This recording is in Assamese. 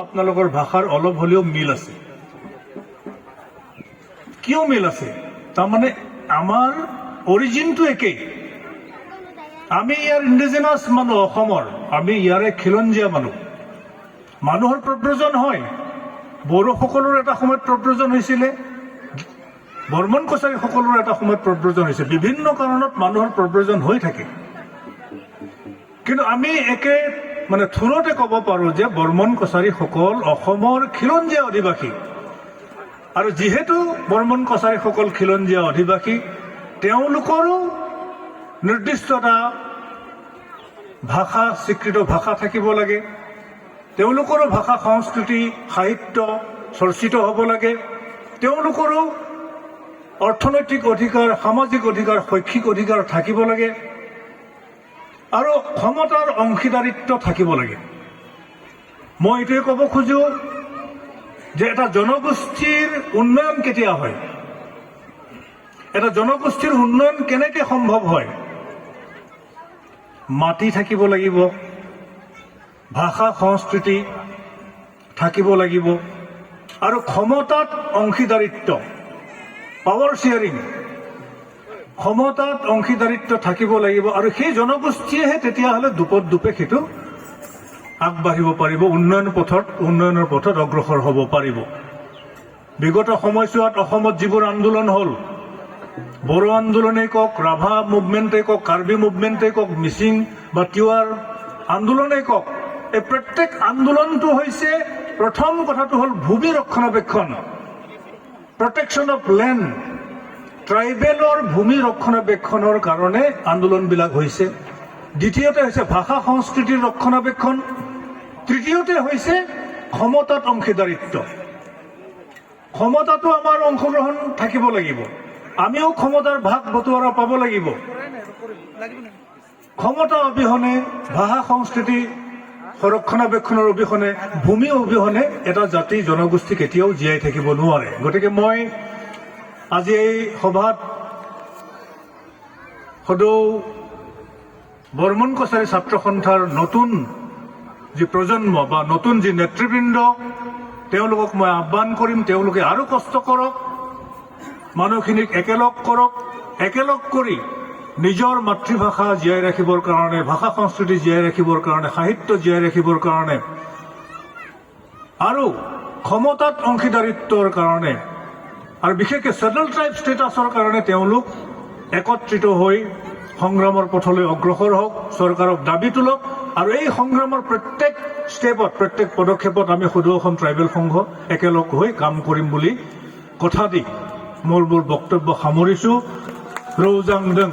আপোনালোকৰ ভাষাৰ অলপ হলেও মিল আছে। কিয় মিল আছে? তাৰমানে আমাৰ অৰিজিনটো একেই। আমি ইয়াৰ ইণ্ডিজিনাছ মানুহ, অসমৰ আমি ইয়াৰে খিলঞ্জীয়া মানুহ। মানুহৰ প্ৰব্ৰজন হয়। বড়োসকলৰ এটা সময়ত প্ৰব্ৰজন হৈছিলে, বৰ্মন কছাৰীসকলৰ এটা সময়ত প্ৰব্ৰজন হৈছে। বিভিন্ন কাৰণত মানুহৰ প্ৰব্ৰজন হৈ থাকে, কিন্তু আমি একে থুৰতে ক'ব পাৰোঁ যে বৰ্মন কছাৰীসকল অসমৰ খিলঞ্জীয়া অধিবাসী। আৰু যিহেতু বৰ্মন কছাৰীসকল খিলঞ্জীয়া অধিবাসী, তেওঁলোকৰো নিৰ্দিষ্ট এটা ভাষা, স্বীকৃত ভাষা থাকিব লাগে। তেওঁলোকৰো ভাষা, সংস্কৃতি, সাহিত্য চৰ্চিত হ'ব লাগে। তেওঁলোকৰো অৰ্থনৈতিক অধিকাৰ, সামাজিক অধিকাৰ, শৈক্ষিক অধিকাৰ থাকিব লাগে। আৰু ক্ষমতাৰ অংশীদাৰিত্ব থাকিব লাগে। মই এইটোৱে ক'ব খোজো যে এটা জনগোষ্ঠীৰ উন্নয়ন কেতিয়া হয়, এটা জনগোষ্ঠীৰ উন্নয়ন কেনেকৈ সম্ভৱ হয়? মাটি থাকিব লাগিব, ভাষা সংস্কৃতি থাকিব লাগিব, আৰু ক্ষমতাত অংশীদাৰিত্ব, পাৱাৰ শ্বেয়াৰিং, ক্ষমতাত অংশীদাৰিত্ব থাকিব লাগিব। আৰু সেই জনগোষ্ঠীয়েহে তেতিয়াহ'লে দুপদ দুপে সেইটো আগবাঢ়িব পাৰিব, উন্নয়নৰ পথত অগ্ৰসৰ হ'ব পাৰিব। বিগত সময়ছোৱাত অসমত যিবোৰ আন্দোলন হ'ল, বড়ো আন্দোলনেই কওক, ৰাভা মুভমেণ্টেই কওক, কাৰ্বি মুভমেণ্টেই কওক, মিচিং বা তিৱাৰ আন্দোলনেই কওক, এই প্ৰত্যেক আন্দোলনটো হৈছে, প্ৰথম কথাটো হ'ল ভূমি ৰক্ষণাবেক্ষণ, প্ৰটেকশ্যন অফ লেণ্ড, ট্ৰাইবেলৰ ভূমি ৰক্ষণাবেক্ষণৰ কাৰণে আন্দোলনবিলাক হৈছে। দ্বিতীয়তে হৈছে ভাষা সংস্কৃতিৰ ৰক্ষণাবেক্ষণ। তৃতীয়তে হৈছে ক্ষমতাত অংশীদাৰিত্ব। ক্ষমতাটো আমাৰ অংশগ্ৰহণ থাকিব লাগিব, আমিও ক্ষমতাৰ ভাগ বটোৱাৰা পাব লাগিব। ক্ষমতা অবিহনে, ভাষা সংস্কৃতি ৰক্ষণাবেক্ষণৰ অবিহনে, ভূমি অবিহনে এটা জাতি, জনগোষ্ঠী কেতিয়াও জীয়াই থাকিব নোৱাৰে। গতিকে মই আজি এই সভাত সদৌ বৰ্মন কছাৰী ছাত্ৰ সন্থাৰ নতুন যি প্ৰজন্ম বা নতুন যি নেতৃবৃন্দ, তেওঁলোকক মই আহ্বান কৰিম, তেওঁলোকে আৰু কষ্ট কৰক, মানুহখিনিক একেলগ কৰক, একেলগ কৰি নিজৰ মাতৃভাষা জীয়াই ৰাখিবৰ কাৰণে, ভাষা সংস্কৃতি জীয়াই ৰাখিবৰ কাৰণে, সাহিত্য জীয়াই ৰাখিবৰ কাৰণে, আৰু ক্ষমতাত অংশীদাৰিত্বৰ কাৰণে, আৰু বিশেষকৈ চেডেল ট্ৰাইব ষ্টেটাছৰ কাৰণে তেওঁলোক একত্ৰিত হৈ সংগ্ৰামৰ পথলৈ অগ্ৰসৰ হওক, চৰকাৰক দাবী তোলক। আৰু এই সংগ্ৰামৰ প্ৰত্যেক ষ্টেপত, প্ৰত্যেক পদক্ষেপত আমি সদৌ অসম ট্ৰাইবেল সংঘ একেলগ হৈ কাম কৰিম বুলি কথা দি মোৰ বক্তব্য সামৰিছোঁ। ৰৌজাং দং।